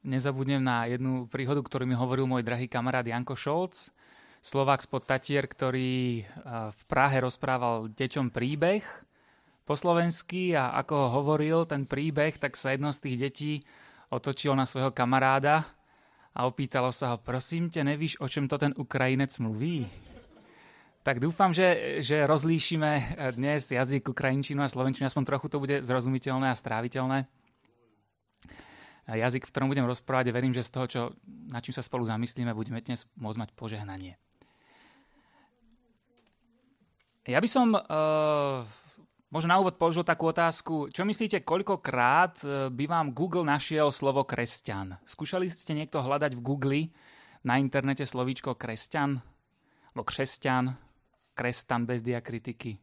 nezabudnem na jednu príhodu, ktorú mi hovoril môj drahý kamarát Janko Šolc, Slovák spod Tatier, ktorý v Prahe rozprával deťom príbeh po slovensky a ako hovoril ten príbeh, tak sa jedno z tých detí otočilo na svojho kamaráda a opýtalo sa ho, prosím ťa, nevíš, o čom to ten Ukrajinec mluví? Tak dúfam, že rozlíšime dnes jazyk ukrajinčinu a slovenčinu, aspoň trochu to bude zrozumiteľné a stráviteľné. Jazyk, v ktorom budem rozprávať, a verím, že z toho, nad čím sa spolu zamyslíme, budeme dnes môcť mať požehnanie. Ja by som možno na úvod položil takú otázku. Čo myslíte, koľkokrát by vám Google našiel slovo kresťan? Skúšali ste niekto hľadať v Google na internete slovíčko kresťan? Alebo kresťan? Kresťan bez diakritiky?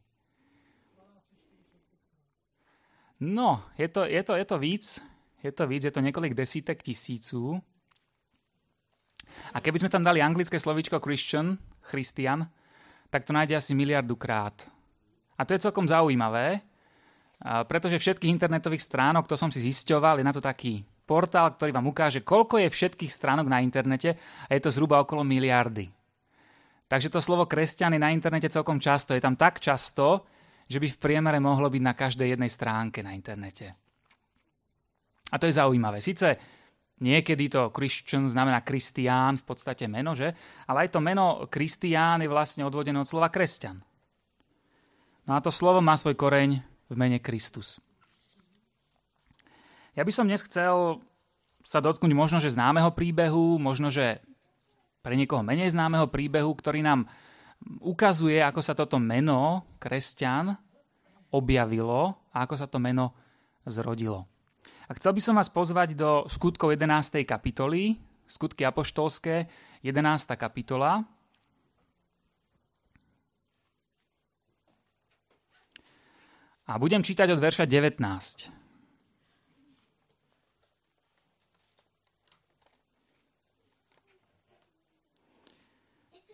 No, je to víc. Je to niekoľko desítek tisíců. A keby sme tam dali anglické slovíčko Christian, tak to nájde asi miliardukrát. A to je celkom zaujímavé, pretože všetkých internetových stránok, to som si zisťoval, je na to taký portál, ktorý vám ukáže, koľko je všetkých stránok na internete a je to zhruba okolo miliardy. Takže to slovo kresťan je na internete celkom často. Je tam tak často, že by v priemere mohlo byť na každej jednej stránke na internete. A to je zaujímavé. Sice niekedy to Christian znamená Kristián, v podstate meno, že? Ale aj to meno Kristián je vlastne odvodené od slova kresťan. No a to slovo má svoj koreň v mene Kristus. Ja by som dnes chcel sa dotknúť možno, že známeho príbehu, možno, že pre niekoho menej známeho príbehu, ktorý nám ukazuje, ako sa toto meno kresťan objavilo a ako sa to meno zrodilo. A chcel by som vás pozvať do Skutkov 11. kapitoly, Skutky apoštolské, 11. kapitola. A budem čítať od verša 19.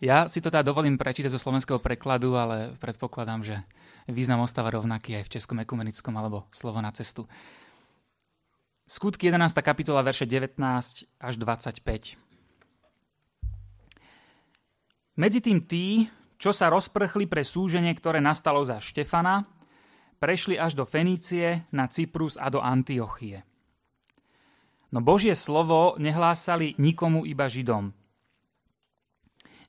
Ja si to teda dovolím prečítať zo slovenského prekladu, ale predpokladám, že význam ostáva rovnaký aj v českom ekumenickom alebo Slovo na cestu. Skutky 11. kapitola, verše 19 až 25. Medzi tým tí, čo sa rozprchli pre súženie, ktoré nastalo za Štefana, prešli až do Fenície, na Cyprus a do Antiochie. No Božie slovo nehlásali nikomu, iba Židom.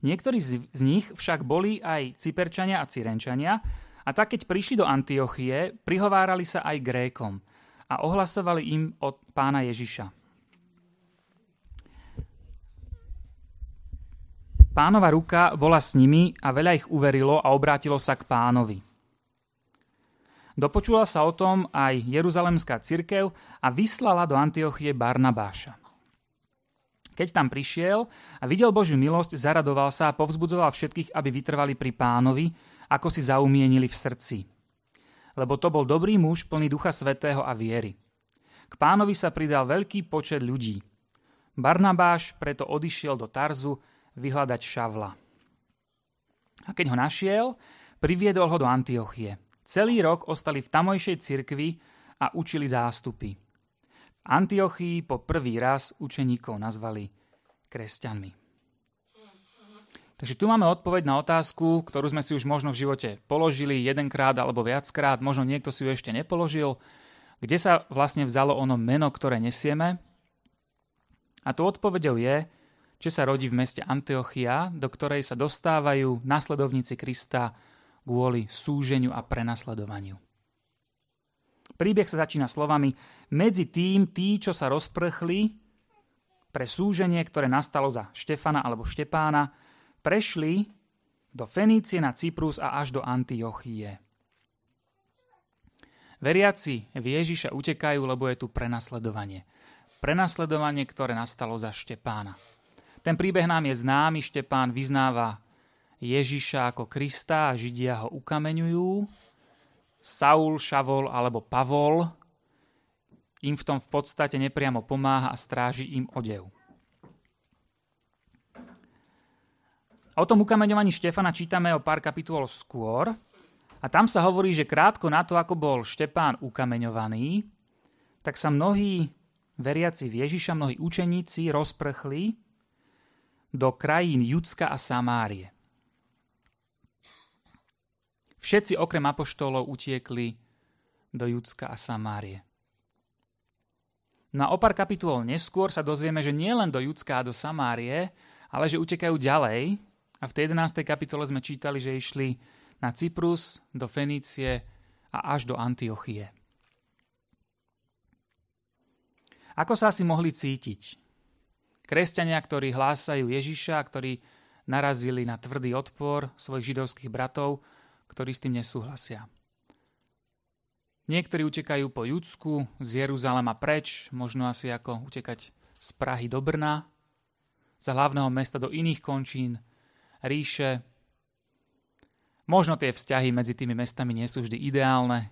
Niektorí z nich však boli aj Cyperčania a Cyrenčania, a tak keď prišli do Antiochie, prihovárali sa aj Grékom a ohlasovali im od Pána Ježiša. Pánova ruka bola s nimi a veľa ich uverilo a obrátilo sa k Pánovi. Dopočula sa o tom aj Jeruzalemská cirkev a vyslala do Antiochie Barnabáša. Keď tam prišiel a videl Božiu milosť, zaradoval sa a povzbudzoval všetkých, aby vytrvali pri Pánovi, ako si zaumienili v srdci. Lebo to bol dobrý muž, plný Ducha Svätého a viery. K Pánovi sa pridal veľký počet ľudí. Barnabáš preto odišiel do Tarzu vyhľadať Šavla. A keď ho našiel, priviedol ho do Antiochie. Celý rok ostali v tamojšej cirkvi a učili zástupy. V Antiochii po prvý raz učeníkov nazvali kresťanmi. Takže tu máme odpoveď na otázku, ktorú sme si už možno v živote položili jedenkrát alebo viackrát, možno niekto si ju ešte nepoložil. Kde sa vlastne vzalo ono meno, ktoré nesieme? A tu odpoveďou je, že sa rodí v meste Antiochia, do ktorej sa dostávajú nasledovníci Krista kvôli súženiu a prenasledovaniu. Príbeh sa začína slovami: medzi tým tí, čo sa rozprchli pre súženie, ktoré nastalo za Štefana alebo Štepána, prešli do Fenície, na Cyprus a až do Antiochie. Veriaci v Ježiša utekajú, lebo je tu prenasledovanie. Prenasledovanie, ktoré nastalo za Štepána. Ten príbeh nám je známy. Štepán vyznáva Ježiša ako Krista a Židia ho ukameňujú. Saul, Šavol alebo Pavol im v tom v podstate nepriamo pomáha a stráži im odev. O tom ukameňovaní Štefana čítame o pár kapitol skôr a tam sa hovorí, že krátko na to, ako bol Štepán ukameňovaný, tak sa mnohí veriaci v Ježiša, mnohí učeníci rozprchli do krajín Judska a Samárie. Všetci okrem apoštolov utiekli do Judska a Samárie. No a o pár kapitol neskôr sa dozvieme, že nie len do Judska a do Samárie, ale že utekajú ďalej. A v tej 11. kapitole sme čítali, že išli na Cyprus, do Fenície a až do Antiochie. Ako sa asi mohli cítiť? Kresťania, ktorí hlásajú Ježiša, ktorí narazili na tvrdý odpor svojich židovských bratov, ktorí s tým nesúhlasia. Niektorí utekajú po Judsku, z Jeruzalema preč, možno asi ako utekať z Prahy do Brna, z hlavného mesta do iných končín, ríše. Možno tie vzťahy medzi tými mestami nie sú vždy ideálne.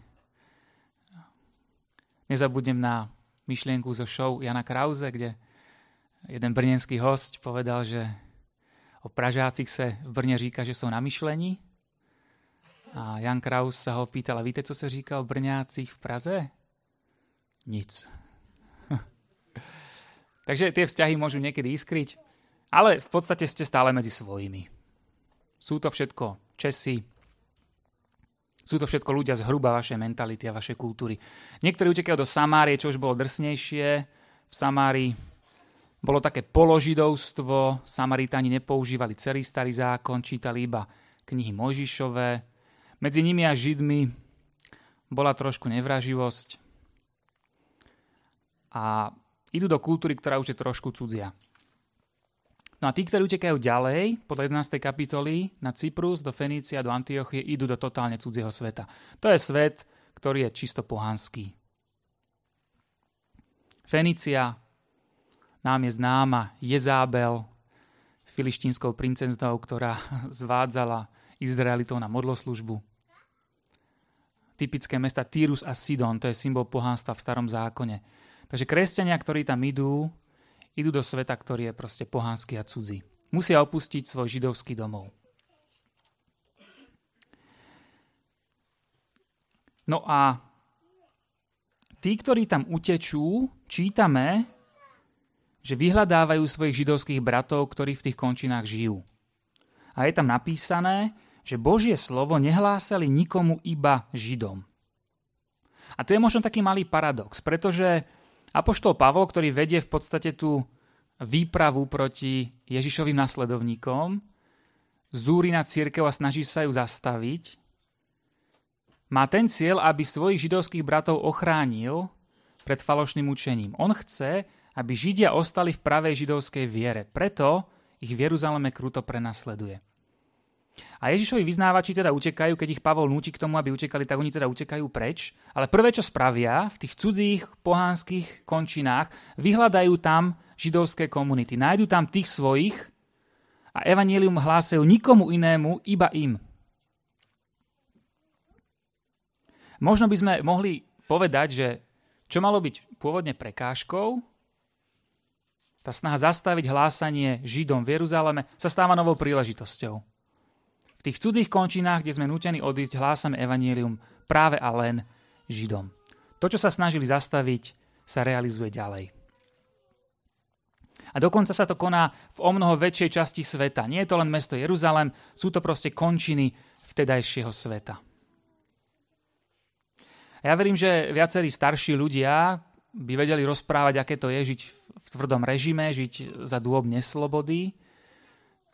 Nezabudnem na myšlienku zo show Jana Krause, kde jeden brněnský host povedal, že o Pražácich se v Brně říká, že jsou na myšlení. A Jan Kraus sa ho pýtal, a víte, co se říká o Brňácích v Praze? Nic. Takže tie vzťahy môžu niekedy iskryť, ale v podstate ste stále medzi svojimi. Sú to všetko Česi, sú to všetko ľudia zhruba vašej mentality a vašej kultúry. Niektorí utekajú do Samárie, čo už bolo drsnejšie. V Samárii bolo také položidovstvo, Samaritáni nepoužívali celý starý zákon, čítali iba knihy Mojžišové. Medzi nimi a Židmi bola trošku nevraživosť a idú do kultúry, ktorá už je trošku cudzia. No a tí, ktorí utekajú ďalej, podľa 11. kapitoly, na Cyprus, do Fenície a do Antiochie, idú do totálne cudzieho sveta. To je svet, ktorý je čisto pohanský. Fenícia nám je známa Jezábel, filištínskou princeznou, ktorá zvádzala Izraelitov na modloslužbu. Typické mesta Týrus a Sidon, to je symbol pohánstva v starom zákone. Takže kresťania, ktorí tam idú do sveta, ktorý je proste pohanský a cudzí. Musia opustiť svoj židovský domov. No a tí, ktorí tam utečú, čítame, že vyhľadávajú svojich židovských bratov, ktorí v tých končinách žijú. A je tam napísané, že Božie slovo nehlásali nikomu, iba Židom. A to je možno taký malý paradox, pretože apoštol Pavol, ktorý vedie v podstate tú výpravu proti Ježišovým nasledovníkom, zúri na cirkev a snaží sa ju zastaviť, má ten cieľ, aby svojich židovských bratov ochránil pred falošným učením. On chce, aby Židia ostali v pravej židovskej viere. Preto ich v Jeruzaleme kruto prenasleduje. A Ježišovi vyznávači teda utekajú, keď ich Pavol núti k tomu, aby utekali, tak oni teda utekajú preč. Ale prvé, čo spravia v tých cudzích pohánskych končinách, vyhľadajú tam židovské komunity. Nájdu tam tých svojich a evanjelium hlásajú nikomu inému, iba im. Možno by sme mohli povedať, že čo malo byť pôvodne prekážkou, tá snaha zastaviť hlásanie Židom v Jeruzaleme sa stáva novou príležitosťou. V tých cudzích končinách, kde sme nútení odísť, hlásame evanjelium práve a len Židom. To, čo sa snažili zastaviť, sa realizuje ďalej. A dokonca sa to koná v omnoho väčšej časti sveta. Nie je to len mesto Jeruzalem, sú to proste končiny vtedajšieho sveta. Ja verím, že viacerí starší ľudia by vedeli rozprávať, aké to je žiť v tvrdom režime, žiť za dôb neslobody.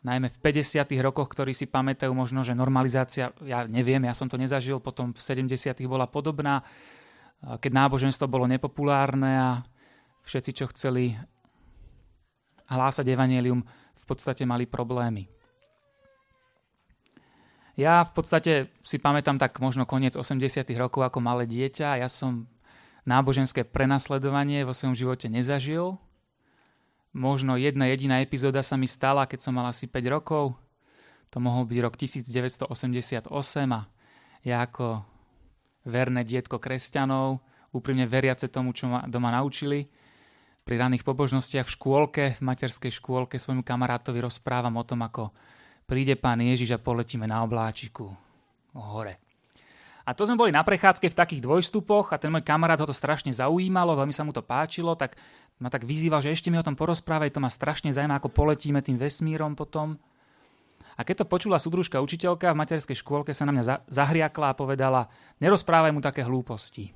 Najmä v 50. rokoch, ktorí si pamätajú možno, že normalizácia, ja neviem, ja som to nezažil, potom v 70. bola podobná, keď náboženstvo bolo nepopulárne a všetci, čo chceli hlásať evanjelium, v podstate mali problémy. Ja v podstate si pamätám tak možno koniec 80. rokov ako malé dieťa. Ja som náboženské prenasledovanie vo svojom živote nezažil. Možno jedna jediná epizóda sa mi stala, keď som mal asi 5 rokov. To mohol byť rok 1988 a ja ako verné dietko kresťanov, úprimne veriace tomu, čo ma doma naučili, pri raných pobožnostiach v škôlke, v materskej škôlke svojmu kamarátovi rozprávam o tom, ako príde Pán Ježiš a poletíme na obláčiku hore. A to sme boli na prechádzke v takých dvojstupoch a ten môj kamarát ho to strašne zaujímalo, veľmi sa mu to páčilo, tak ma tak vyzýval, že ešte mi o tom porozprávaj, to ma strašne zaujíma, ako poletíme tým vesmírom potom. A keď to počula súdružka učiteľka v materskej škôlke, sa na mňa zahriakla a povedala, nerozprávaj mu také hlúposti.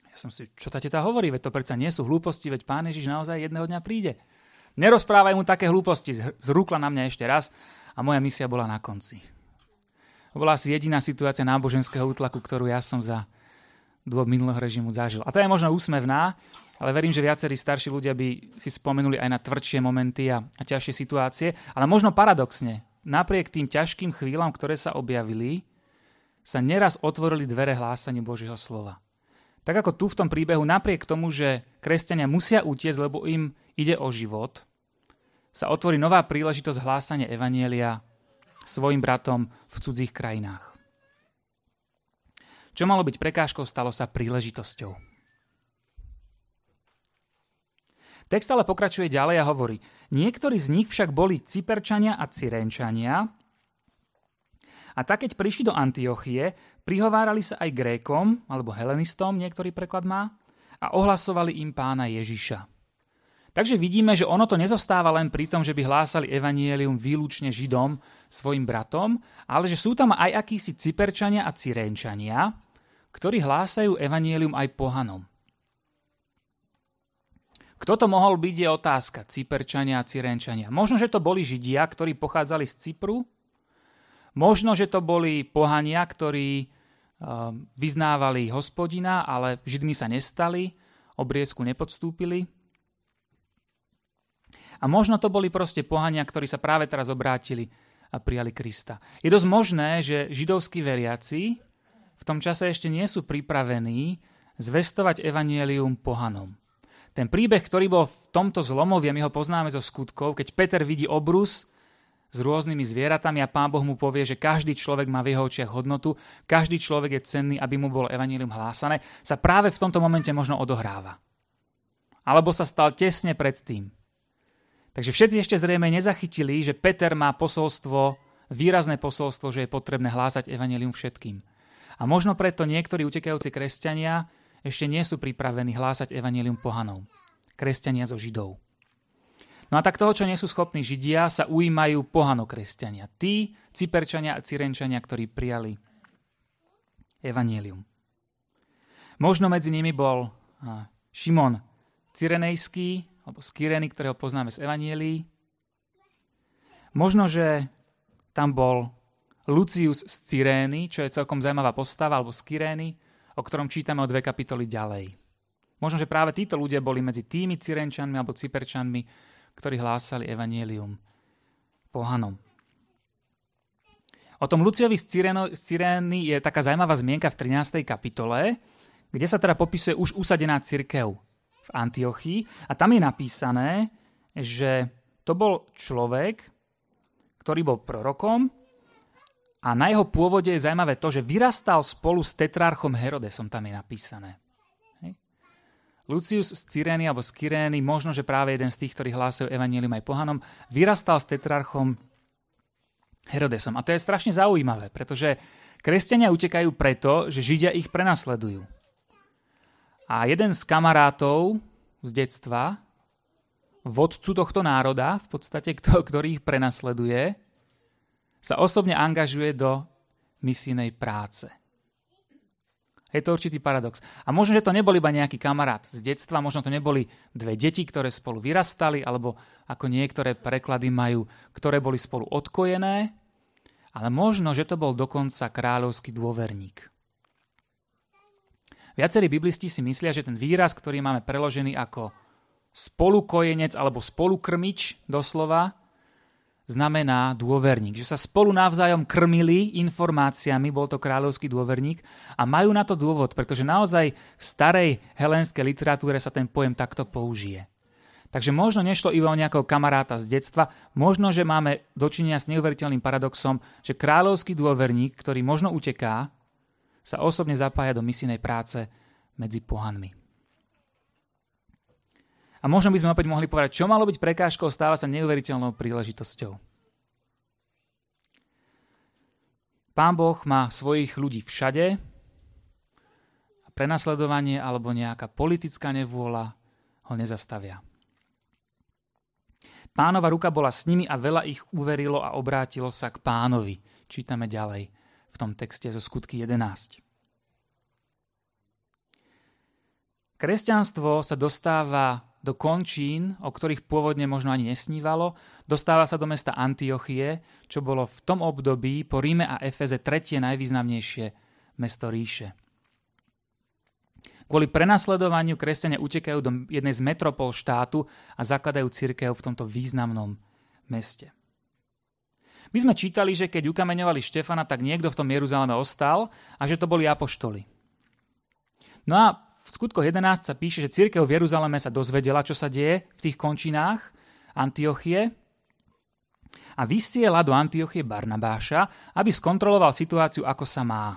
Ja som si, čo tá teta hovorí, veď to predsa nie sú hlúposti, veď Pán Ježiš naozaj jedného dňa príde. Nerozprávaj mu také hlúposti, zrúkla na mňa ešte raz a moja misia bola na konci. To bola asi jediná situácia náboženského útlaku, ktorú ja som za dôb minulého režimu zažil. A to je možno úsmevná, ale verím, že viacerí starší ľudia by si spomenuli aj na tvrdšie momenty a ťažšie situácie. Ale možno paradoxne, napriek tým ťažkým chvíľam, ktoré sa objavili, sa neraz otvorili dvere hlásaniu Božieho slova. Tak ako tu v tom príbehu, napriek tomu, že kresťania musia utiecť, lebo im ide o život, sa otvorí nová príležitosť hlásania evanjelia svojim bratom v cudzích krajinách. Čo malo byť prekážkou, stalo sa príležitosťou. Text ale pokračuje ďalej a hovorí, niektorí z nich však boli Cyperčania a Cyrénčania a tak, keď prišli do Antiochie, prihovárali sa aj Grékom, alebo helenistom, niektorý preklad má, a ohlasovali im Pána Ježiša. Takže vidíme, že ono to nezostáva len pri tom, že by hlásali evanjelium výlučne Židom, svojim bratom, ale že sú tam aj akísi Cyperčania a Cyrénčania, ktorí hlásajú evanjelium aj pohanom. Kto to mohol byť, je otázka. Cyperčania a Cyrénčania. Možno, že to boli Židia, ktorí pochádzali z Cypru. Možno, že to boli pohania, ktorí vyznávali Hospodina, ale Židmi sa nestali, obriezku nepodstúpili. A možno to boli proste pohania, ktorí sa práve teraz obrátili a prijali Krista. Je dosť možné, že židovskí veriaci v tom čase ešte nie sú pripravení zvestovať evanjelium pohanom. Ten príbeh, ktorý bol v tomto zlomový, my ho poznáme zo skutkov, keď Peter vidí obrus s rôznymi zvieratami a Pán Boh mu povie, že každý človek má v jeho očiach hodnotu, každý človek je cenný, aby mu bolo evanjelium hlásané, sa práve v tomto momente možno odohráva. Alebo sa stal tesne predtým. Takže všetci ešte zrejme nezachytili, že Peter má posolstvo, výrazné posolstvo, že je potrebné hlásať evanjelium všetkým. A možno preto niektorí utekajúci kresťania ešte nie sú pripravení hlásať evanjelium pohanov. Kresťania zo Židov. No a tak toho, čo nie sú schopní Židia, sa ujímajú pohanokresťania. Tí Cyperčania a Cyrenčania, ktorí prijali evanjelium. Možno medzi nimi bol Šimon Cyrenejský, alebo z Kyrény, ktorého poznáme z evanjelií. Možno, že tam bol Lucius z Cyrény, čo je celkom zaujímavá postava, alebo z Kyrény, o ktorom čítame o 2 kapitoly ďalej. Možno, že práve títo ľudia boli medzi tými Cyrenčanmi alebo Cyperčanmi, ktorí hlásali evanjelium pohanom. O tom Luciovi z Cyrény je taká zaujímavá zmienka v 13. kapitole, kde sa teda popisuje už usadená cirkev v Antiochii a tam je napísané, že to bol človek, ktorý bol prorokom a na jeho pôvode je zaujímavé to, že vyrastal spolu s tetrarchom Herodesom, tam je napísané. Hej. Lucius z Cyrény alebo z Kyrény, možno, že práve jeden z tých, ktorí hlásajú evanjelium aj pohanom, vyrastal s tetrarchom Herodesom. A to je strašne zaujímavé, pretože kresťania utekajú preto, že Židia ich prenasledujú. A jeden z kamarátov z detstva, vodcu tohto národa, v podstate, ktorý ich prenasleduje, sa osobne angažuje do misijnej práce. Je to určitý paradox. A možno, že to nebol iba nejaký kamarát z detstva, možno to neboli 2 deti, ktoré spolu vyrastali, alebo ako niektoré preklady majú, ktoré boli spolu odkojené, ale možno, že to bol dokonca kráľovský dôverník. Viacerí biblisti si myslia, že ten výraz, ktorý máme preložený ako spolukojenec alebo spolukrmič doslova, znamená dôverník. Že sa spolu navzájom krmili informáciami, bol to kráľovský dôverník a majú na to dôvod, pretože naozaj v starej helénskej literatúre sa ten pojem takto použije. Takže možno nešlo iba o nejakého kamaráta z detstva, možno, že máme dočinenia s neuveriteľným paradoxom, že kráľovský dôverník, ktorý možno uteká, sa osobne zapája do misijnej práce medzi pohanmi. A možno by sme opäť mohli povedať, čo malo byť prekážkou, stáva sa neuveriteľnou príležitosťou. Pán Boh má svojich ľudí všade a prenasledovanie alebo nejaká politická nevôľa ho nezastavia. Pánova ruka bola s nimi a veľa ich uverilo a obrátilo sa k Pánovi. Čítame ďalej v tom texte zo Skutky 11. Kresťanstvo sa dostáva do končín, o ktorých pôvodne možno ani nesnívalo, dostáva sa do mesta Antiochie, čo bolo v tom období po Ríme a Efeze tretie najvýznamnejšie mesto ríše. Kvôli prenasledovaniu kresťania utekajú do jednej z metropol štátu a zakladajú cirkev v tomto významnom meste. My sme čítali, že keď ukameňovali Štefana, tak niekto v tom Jeruzaleme ostal a že to boli apoštoli. No a v Skutkoch 11 sa píše, že cirkev v Jeruzaleme sa dozvedela, čo sa deje v tých končinách Antiochie a vysiela do Antiochie Barnabáša, aby skontroloval situáciu, ako sa má.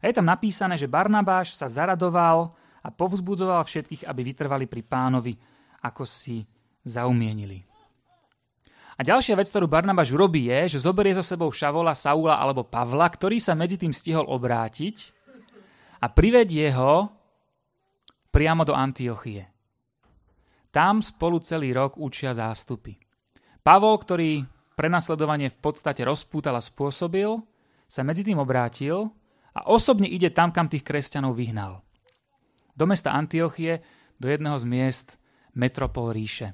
A je tam napísané, že Barnabáš sa zaradoval a povzbudzoval všetkých, aby vytrvali pri Pánovi, ako si zaumienili. A ďalšia vec, ktorú Barnabáš urobí, je, že zoberie so sebou Šavola, Saula alebo Pavla, ktorý sa medzi tým stihol obrátiť a privedie ho priamo do Antiochie. Tam spolu celý rok učia zástupy. Pavol, ktorý prenasledovanie v podstate rozpútal a spôsobil, sa medzi tým obrátil a osobne ide tam, kam tých kresťanov vyhnal. Do mesta Antiochie, do jedného z miest metropol ríše.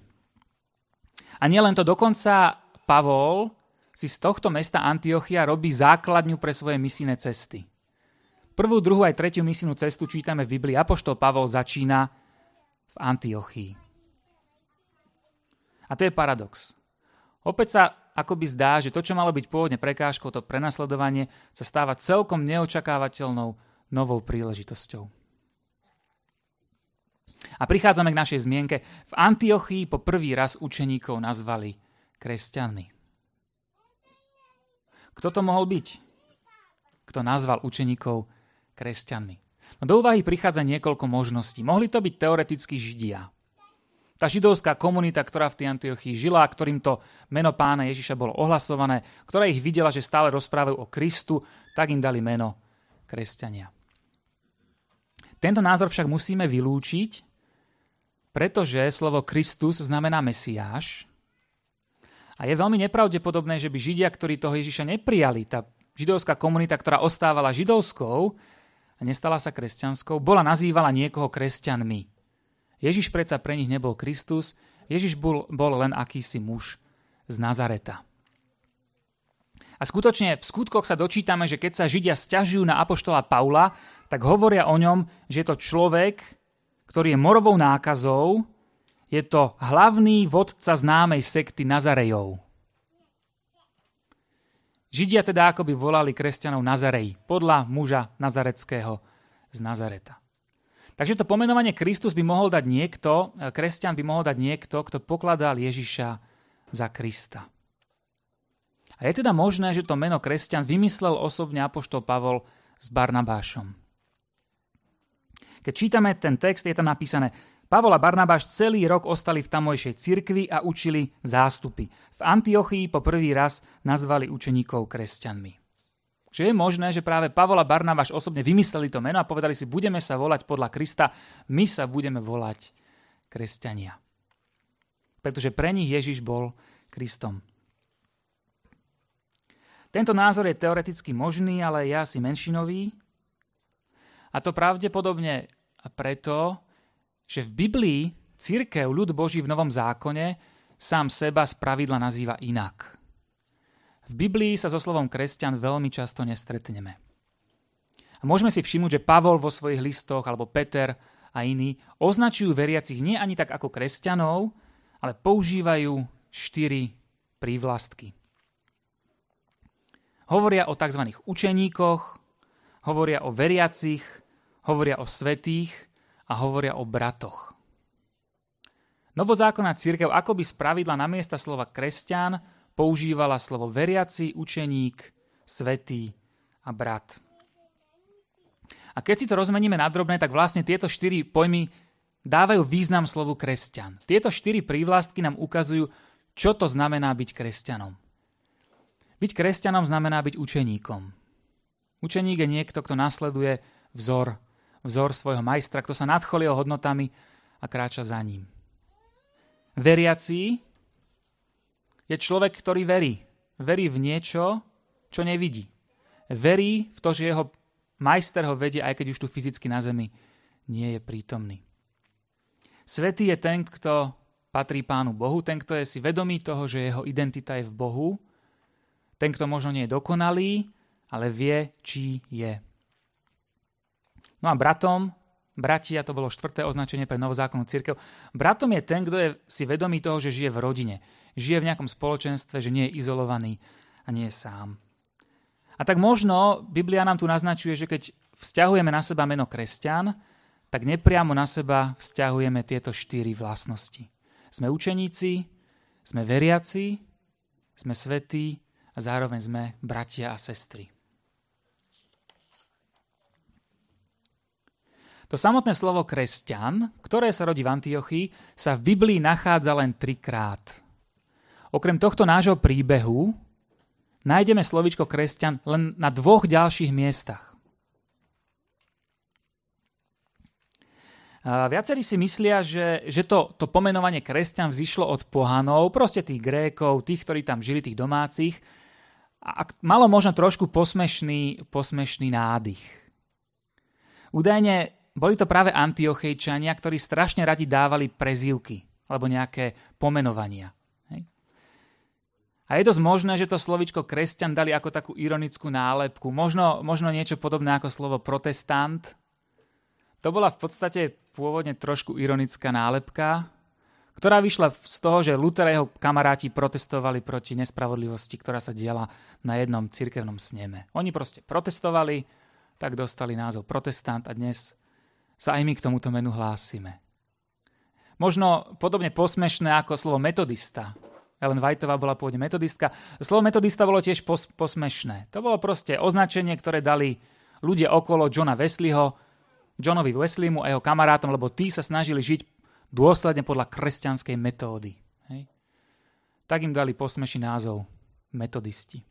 A nielen to, dokonca Pavol si z tohto mesta Antiochia robí základňu pre svoje misijné cesty. Prvú, druhú aj tretiu misijnú cestu čítame v Biblii. Apoštol Pavol začína v Antiochii. A to je paradox. Opäť sa akoby zdá, že to, čo malo byť pôvodne prekážkou, to prenasledovanie, sa stáva celkom neočakávateľnou novou príležitosťou. A prichádzame k našej zmienke. V Antiochii po prvý raz učeníkov nazvali kresťanmi. Kto to mohol byť? Kto nazval učeníkov kresťanmi? No do úvahy prichádza niekoľko možností. Mohli to byť teoreticky Židia. Tá židovská komunita, ktorá v tej Antiochii žila, ktorým to meno Pána Ježiša bolo ohlasované, ktorá ich videla, že stále rozprávajú o Kristu, tak im dali meno kresťania. Tento názor však musíme vylúčiť, pretože slovo Kristus znamená Mesiáš a je veľmi nepravdepodobné, že by Židia, ktorí toho Ježiša neprijali, tá židovská komunita, ktorá ostávala židovskou a nestala sa kresťanskou, bola nazývala niekoho kresťanmi. Ježiš predsa pre nich nebol Kristus, Ježiš bol len akýsi muž z Nazareta. A skutočne v skutkoch sa dočítame, že keď sa Židia sťažujú na apoštola Pavla, tak hovoria o ňom, že je to človek, ktorý je morovou nákazou, je to hlavný vodca známej sekty Nazarejov. Židia teda akoby volali kresťanov Nazareji, podľa muža nazareckého z Nazareta. Takže to pomenovanie Kristus by mohol dať niekto, kresťan by mohol dať niekto, kto pokladal Ježiša za Krista. A je teda možné, že to meno kresťan vymyslel osobne apoštol Pavol s Barnabášom. Keď čítame ten text, je tam napísané: Pavol a Barnabáš celý rok ostali v tamojšej cirkvi a učili zástupy. V Antiochii po prvý raz nazvali učeníkov kresťanmi. Že je možné, že práve Pavol a Barnabáš osobne vymysleli to meno a povedali si, budeme sa volať podľa Krista, my sa budeme volať kresťania. Pretože pre nich Ježiš bol Kristom. Tento názor je teoreticky možný, ale je asi menšinový. A to pravdepodobne preto, že v Biblii cirkev, ľud Boží v Novom zákone, sám seba spravidla nazýva inak. V Biblii sa so slovom kresťan veľmi často nestretneme. A môžeme si všimnúť, že Pavol vo svojich listoch, alebo Peter a iní, označujú veriacich nie ani tak ako kresťanov, ale používajú 4 prívlastky. Hovoria o tzv. Učeníkoch, hovoria o veriacich, hovoria o svätých a hovoria o bratoch. Novozákonná cirkev akoby spravidla namiesto slova kresťan používala slovo veriaci, učeník, svätý a brat. A keď si to rozmeníme na drobné, tak vlastne tieto 4 pojmy dávajú význam slovu kresťan. Tieto 4 prívlastky nám ukazujú, čo to znamená byť kresťanom. Byť kresťanom znamená byť učeníkom. Učeník je niekto, kto nasleduje vzor svojho majstra, kto sa nadcholí hodnotami a kráča za ním. Veriaci je človek, ktorý verí. Verí v niečo, čo nevidí. Verí v to, že jeho majster ho vedie, aj keď už tu fyzicky na zemi nie je prítomný. Svätý je ten, kto patrí Pánu Bohu, ten, kto je si vedomý toho, že jeho identita je v Bohu, ten, kto možno nie je dokonalý, ale vie, či je. No a bratia, to bolo 4. označenie pre novozákonnú cirkev, bratom je ten, kto je si vedomý toho, že žije v rodine, žije v nejakom spoločenstve, že nie je izolovaný a nie je sám. A tak možno Biblia nám tu naznačuje, že keď vzťahujeme na seba meno kresťan, tak nepriamo na seba vzťahujeme tieto 4 vlastnosti. Sme učeníci, sme veriaci, sme svätí a zároveň sme bratia a sestry. To samotné slovo kresťan, ktoré sa rodí v Antiochii, sa v Biblii nachádza len 3-krát. Okrem tohto nášho príbehu nájdeme slovíčko kresťan len na 2 ďalších miestach. Viacerí si myslia, že to pomenovanie kresťan vzišlo od pohanov, proste tých Grékov, tých, ktorí tam žili, tých domácich, a malo možno trošku posmešný nádych. Údajne boli to práve Antiochejčania, ktorí strašne radi dávali prezývky alebo nejaké pomenovania. Hej. A je dosť možné, že to slovíčko kresťan dali ako takú ironickú nálepku. Možno niečo podobné ako slovo protestant. To bola v podstate pôvodne trošku ironická nálepka, ktorá vyšla z toho, že Luther a jeho kamaráti protestovali proti nespravodlivosti, ktorá sa diala na jednom cirkevnom sneme. Oni proste protestovali, tak dostali názov protestant a dnes sa aj my k tomuto menu hlásime. Možno podobne posmešné ako slovo metodista. Ellen Whiteová bola pôvodne metodistka. Slovo metodista bolo tiež posmešné. To bolo proste označenie, ktoré dali ľudia okolo Johnovi Wesleymu a jeho kamarátom, lebo tí sa snažili žiť dôsledne podľa kresťanskej metódy. Hej. Tak im dali posmešný názov metodisti.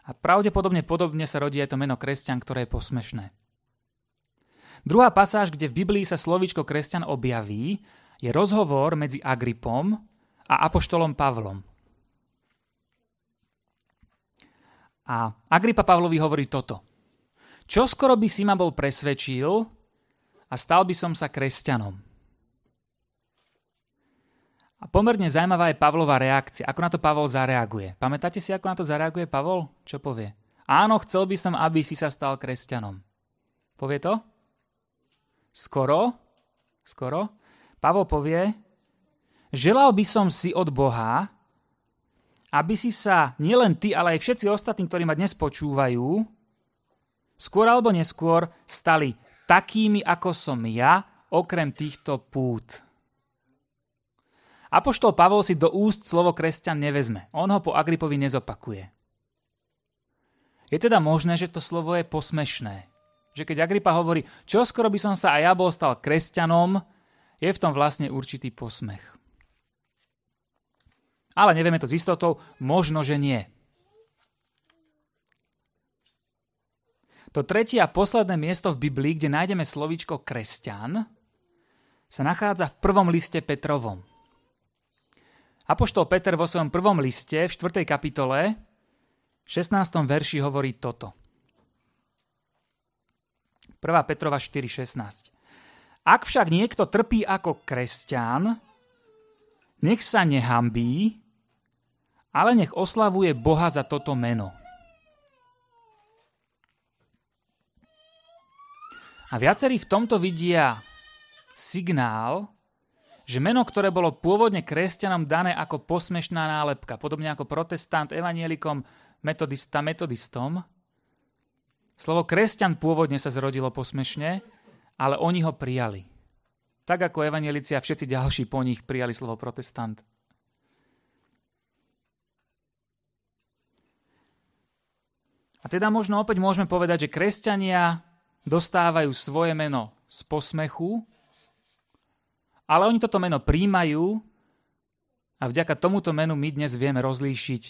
A pravdepodobne podobne sa rodí aj to meno kresťan, ktoré je posmešné. Druhá pasáž, kde v Biblii sa slovíčko kresťan objaví, je rozhovor medzi Agripom a apoštolom Pavlom. A Agripa Pavlovi hovorí toto. Čoskoro by si ma bol presvedčil a stal by som sa kresťanom. A pomerne zaujímavá je Pavlova reakcia. Ako na to Pavol zareaguje? Pamätáte si, ako na to zareaguje Pavol? Čo povie? Áno, chcel by som, aby si sa stal kresťanom. Povie to? Skoro. Pavol povie, želal by som si od Boha, aby si sa nielen ty, ale aj všetci ostatní, ktorí ma dnes počúvajú, skôr alebo neskôr stali takými, ako som ja, okrem týchto pút. Apoštol Pavol si do úst slovo kresťan nevezme. On ho po Agripovi nezopakuje. Je teda možné, že to slovo je posmešné. Že keď Agripa hovorí, čoskoro by som sa aj ja bol stal kresťanom, je v tom vlastne určitý posmech. Ale nevieme to s istotou, možno, že nie. To tretie a posledné miesto v Biblii, kde nájdeme slovíčko kresťan, sa nachádza v 1. liste Petrovom. Apoštol Peter vo svojom 1. liste v 4. kapitole 16. verši hovorí toto. 1. Petrova 4.16. Ak však niekto trpí ako kresťan, nech sa nehanbí, ale nech oslavuje Boha za toto meno. A viacerí v tomto vidia signál, že meno, ktoré bolo pôvodne kresťanom dané ako posmešná nálepka, podobne ako protestant, evanielikom, metodistom, slovo kresťan pôvodne sa zrodilo posmešne, ale oni ho prijali. Tak ako evanielici a všetci ďalší po nich prijali slovo protestant. A teda možno opäť môžeme povedať, že kresťania dostávajú svoje meno z posmechu, ale oni toto meno príjmajú A vďaka tomuto menu my dnes vieme rozlíšiť,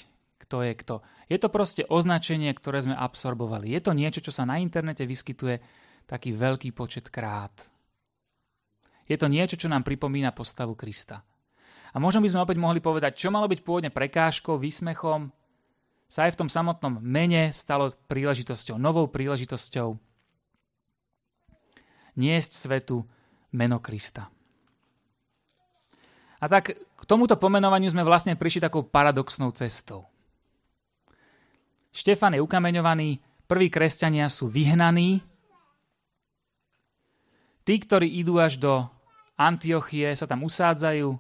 kto je kto. Je to proste označenie, ktoré sme absorbovali. Je to niečo, čo sa na internete vyskytuje taký veľký počet krát. Je to niečo, čo nám pripomína postavu Krista. A možno by sme opäť mohli povedať, čo malo byť pôvodne prekážkou, výsmechom, sa aj v tom samotnom mene stalo príležitosťou, novou príležitosťou niesť svetu meno Krista. A tak k tomuto pomenovaniu sme vlastne prišli takou paradoxnou cestou. Štefan je ukameňovaný, prví kresťania sú vyhnaní, tí, ktorí idú až do Antiochie, sa tam usádzajú,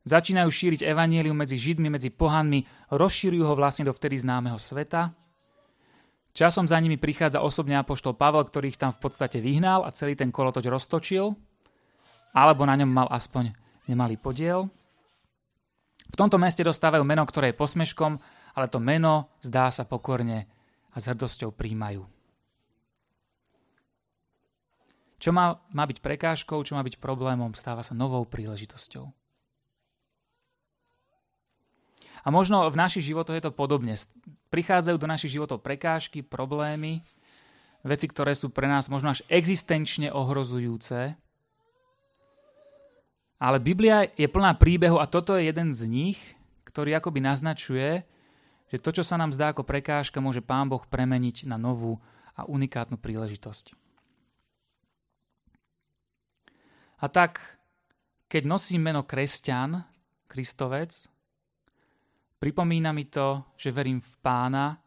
začínajú šíriť evanjelium medzi Židmi, medzi pohanmi, rozšírujú ho vlastne do vtedy známeho sveta. Časom za nimi prichádza osobne apoštol Pavel, ktorý ich tam v podstate vyhnal a celý ten kolotoč roztočil, alebo na ňom mal aspoň nemalý podiel. V tomto meste dostávajú meno, ktoré je posmeškom, ale to meno zdá sa pokorne a s hrdosťou príjmajú. Čo má byť prekážkou, čo má byť problémom, stáva sa novou príležitosťou. A možno v našich životoch je to podobne. Prichádzajú do našich životov prekážky, problémy, veci, ktoré sú pre nás možno až existenčne ohrozujúce. Ale Biblia je plná príbehov a toto je jeden z nich, ktorý akoby naznačuje, že to, čo sa nám zdá ako prekážka, môže Pán Boh premeniť na novú a unikátnu príležitosť. A tak, keď nosím meno kresťan, Kristovec, pripomína mi to, že verím v Pána,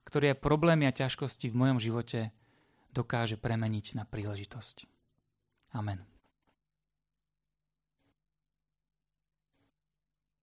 ktorý aj problémy a ťažkosti v mojom živote dokáže premeniť na príležitosť. Amen.